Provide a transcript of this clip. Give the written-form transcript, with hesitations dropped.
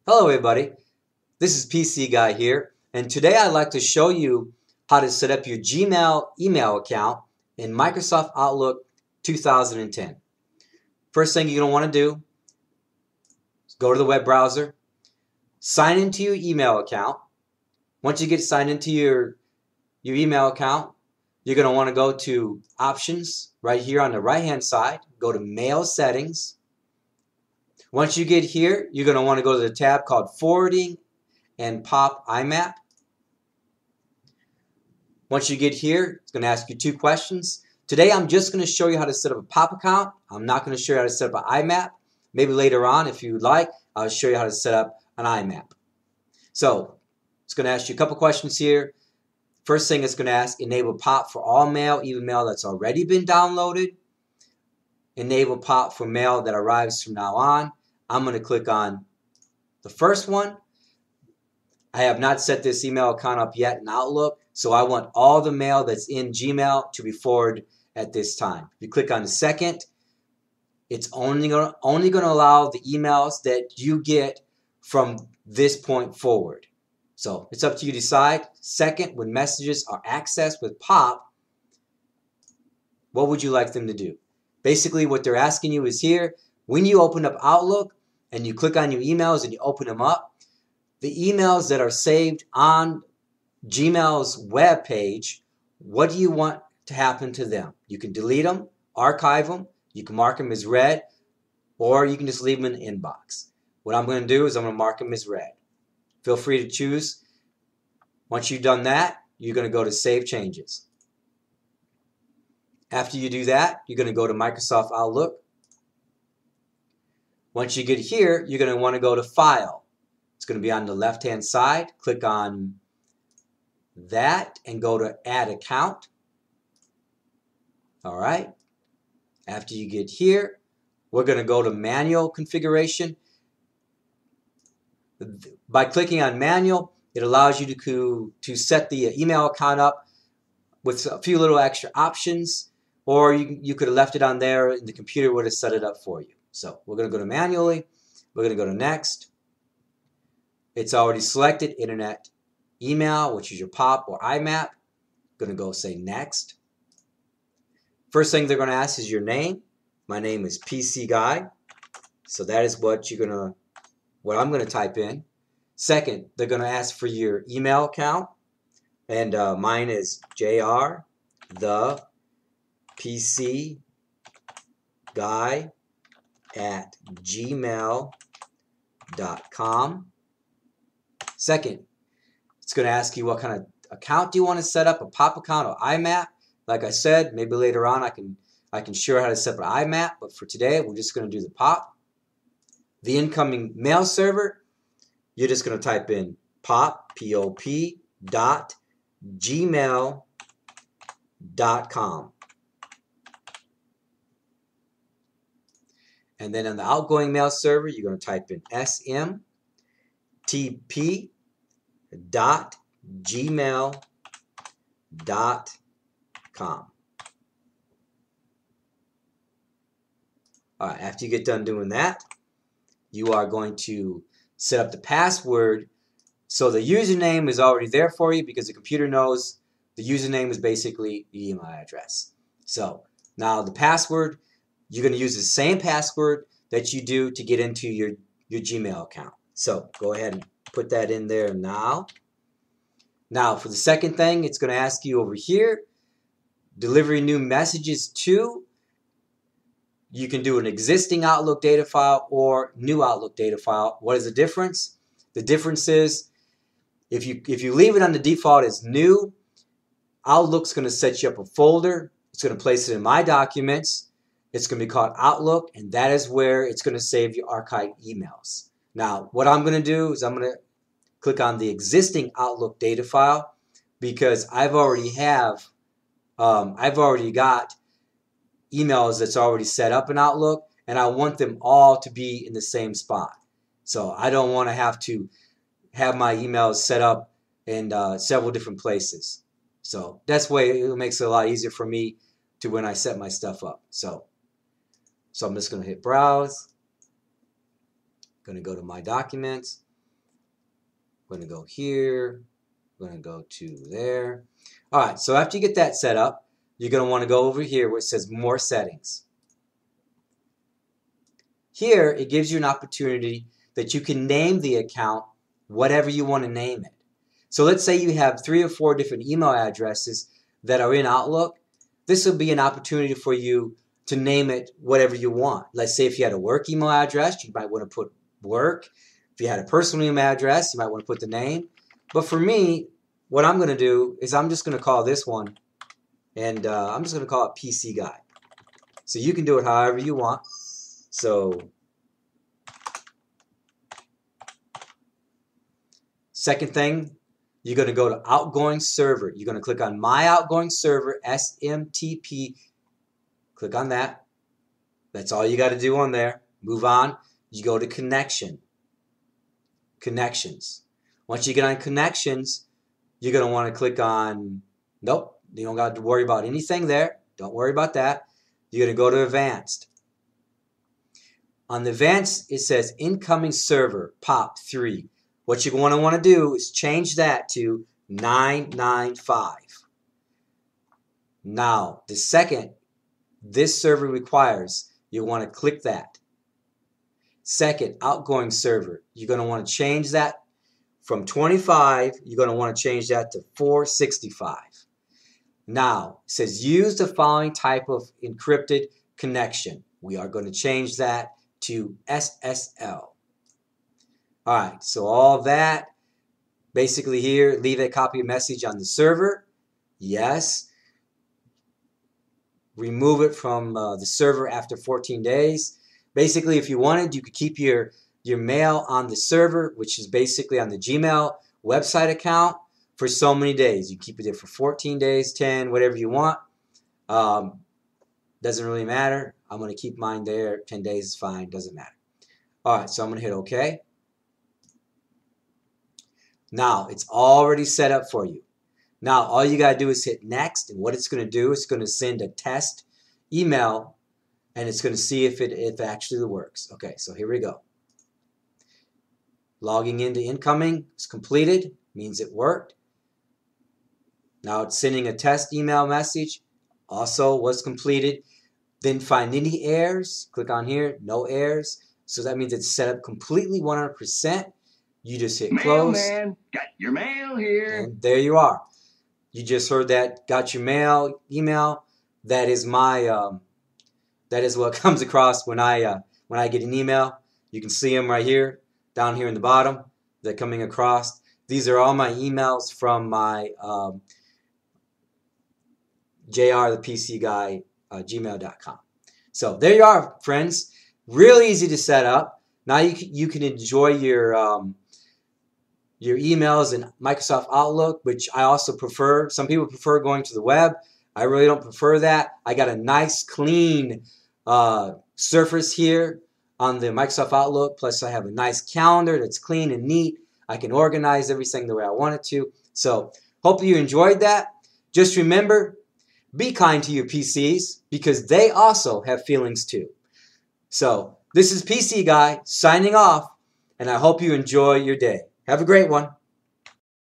Hello everybody, this is PC Guy here, and today I'd like to show you how to set up your Gmail email account in Microsoft Outlook 2010. First thing you're going to want to do is go to the web browser, sign into your email account. Once you get signed into your email account, you're going to want to go to Options right here on the right hand side, go to Mail Settings. Once you get here, you're going to want to go to the tab called Forwarding and Pop IMAP. Once you get here, it's going to ask you two questions. Today, I'm just going to show you how to set up a POP account. I'm not going to show you how to set up an IMAP. Maybe later on, if you would like, I'll show you how to set up an IMAP. So, it's going to ask you a couple questions here. First thing it's going to ask, enable POP for all mail, even mail that's already been downloaded. Enable POP for mail that arrives from now on. I'm going to click on the first one. I have not set this email account up yet in Outlook, so I want all the mail that's in Gmail to be forwarded at this time. If you click on the second, it's only going to allow the emails that you get from this point forward. So it's up to you to decide. Second, when messages are accessed with POP, what would you like them to do? Basically, what they're asking you is here, when you open up Outlook and you click on your emails and you open them up, the emails that are saved on Gmail's web page, what do you want to happen to them? You can delete them, archive them, you can mark them as read, or you can just leave them in the inbox. What I'm going to do is I'm going to mark them as read. Feel free to choose. Once you've done that, you're going to go to Save Changes. After you do that, you're going to go to Microsoft Outlook. Once you get here, you're going to want to go to File. It's going to be on the left-hand side. Click on that and go to Add Account. All right. After you get here, we're going to go to Manual Configuration. By clicking on Manual, it allows you to set the email account up with a few little extra options, or you could have left it on there and the computer would have set it up for you. So we're going to go to Manually. We're going to go to Next. It's already selected Internet Email, which is your POP or IMAP. Going to go say Next. First thing they're going to ask is your name. My name is PC Guy. So that is what I'm going to type in. Second, they're going to ask for your email account. And mine is JR the PC Guy at gmail.com. Second, it's going to ask you what kind of account do you want to set up, a POP account or IMAP. Like I said, maybe later on I can show how to set up an IMAP, but for today we're just going to do the POP. The incoming mail server, you're just going to type in pop, P-O-P, gmail.com. And then on the outgoing mail server, you're going to type in smtp.gmail.com. All right, after you get done doing that, you are going to set up the password. So the username is already there for you because the computer knows the username is basically the email address. So now the password, you're going to use the same password that you do to get into your Gmail account. So go ahead and put that in there now. Now for the second thing, it's going to ask you over here, delivery new messages to. You can do an existing Outlook data file or new Outlook data file. What is the difference? The difference is if you leave it on the default as new, Outlook's going to set you up a folder. It's going to place it in My Documents. It's going to be called Outlook, and that is where it's going to save your archived emails. Now, what I'm going to do is I'm going to click on the existing Outlook data file because I've already got emails that's already set up in Outlook, and I want them all to be in the same spot. So I don't want to have my emails set up in several different places. So that's way it makes it a lot easier for me to when I set my stuff up. So I'm just going to hit Browse. Going to go to My Documents. We're going to go here. We're going to go to there. All right, so after you get that set up, you're going to want to go over here where it says More Settings. Here, it gives you an opportunity that you can name the account whatever you want to name it. So let's say you have 3 or 4 different email addresses that are in Outlook. This will be an opportunity for you to name it whatever you want. Let's say if you had a work email address, you might want to put work. If you had a personal email address, you might want to put the name. But for me, what I'm going to do is I'm just going to call this one, and I'm just going to call it PC Guy. So you can do it however you want. So second thing, you're going to go to Outgoing Server. You're going to click on My Outgoing Server, SMTP. Click on that. That's all you got to do on there. Move on. You go to Connection. Connections. Once you get on Connections, you're going to want to click on, nope, you don't got to worry about anything there. Don't worry about that. You're going to go to Advanced. On the Advanced, it says Incoming Server, POP3. What you're going to want to do is change that to 995. Now, the second this server requires, you want to click that. Second, Outgoing Server. You're going to want to change that from 25. You're going to want to change that to 465. Now, it says use the following type of encrypted connection. We are going to change that to SSL. All right, so all that, basically here, leave a copy of message on the server. Yes. Remove it from the server after 14 days. Basically, if you wanted, you could keep your mail on the server, which is basically on the Gmail website account, for so many days. You keep it there for 14 days, 10, whatever you want. Doesn't really matter. I'm going to keep mine there. 10 days is fine. Doesn't matter. All right, so I'm going to hit OK. Now, it's already set up for you. Now, all you got to do is hit Next, and what it's going to do is going to send a test email, and it's going to see if it actually works. Okay, so here we go. Logging into incoming is completed, means it worked. Now it's sending a test email message, also was completed. Didn't find any errors. Click on here, no errors. So that means it's set up completely 100%. You just hit close. Mailman, got your mail here. And there you are. You just heard that. Got your mail, email. That is my. That is what comes across when I get an email. You can see them right here, down here in the bottom. They're coming across. These are all my emails from my JR the PC Guy gmail.com. So there you are, friends. Real easy to set up. Now you can enjoy your emails in Microsoft Outlook, which I also prefer. Some people prefer going to the web. I really don't prefer that. I got a nice clean surface here on the Microsoft Outlook. Plus I have a nice calendar that's clean and neat. I can organize everything the way I want it to. So hope you enjoyed that. Just remember, be kind to your PCs because they also have feelings too. So this is PC Guy signing off, and I hope you enjoy your day. Have a great one.